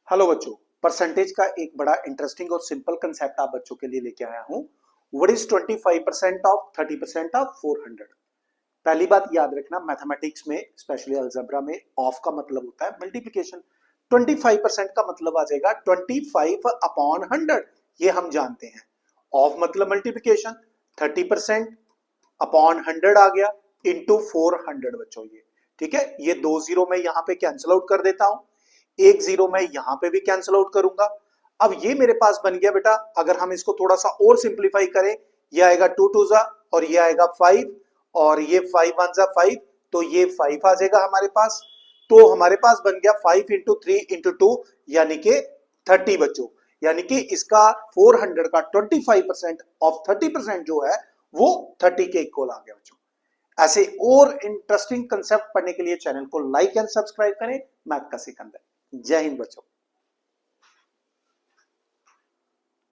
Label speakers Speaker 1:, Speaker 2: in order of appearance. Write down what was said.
Speaker 1: Hello बच्चों, percentage का एक बड़ा इंटरेस्टिंग और सिंपल कंसेप्ट आप बच्चों के लिए लेके आया हूं। What is 25% of 30% of 400। पहली बात याद रखना, मैथमेटिक्स में स्पेशली अलजेब्रा में ऑफ का मतलब होता है मल्टीप्लिकेशन। 25% का मतलब आ जाएगा 25 अपॉन 100, ये हम जानते हैं। ऑफ मतलब मल्टीप्लिकेशन, 30% अपॉन 100 आ गया इंटू 400 बच्चों। ये ठीक है, ये 2 जीरो में यहां पे कैंसिल आउट कर देता हूं, 1 जीरो में यहां पे भी कैंसिल आउट करूंगा। अब ये मेरे पास बन गया बेटा, अगर हम इसको थोड़ा सा और सिंप्लीफाई करें, ये आएगा 2 टू जा और ये आएगा 5 और ये 5 वन जा 5, तो ये 5 आ जाएगा हमारे पास। तो हमारे पास बन गया 5 इंटू 3 इंटू 2 यानी कि 30 बच्चों। यानी कि इसका 400 का 25% ऑफ 30% जो है वो 30 के इक्वल आ गया बच्चों। ऐसे और इंटरेस्टिंग कंसेप्ट पढ़ने के लिए चैनल को लाइक एंड सब्सक्राइब करें। मैथ का सिकंदर। जय हिंद बच्चों।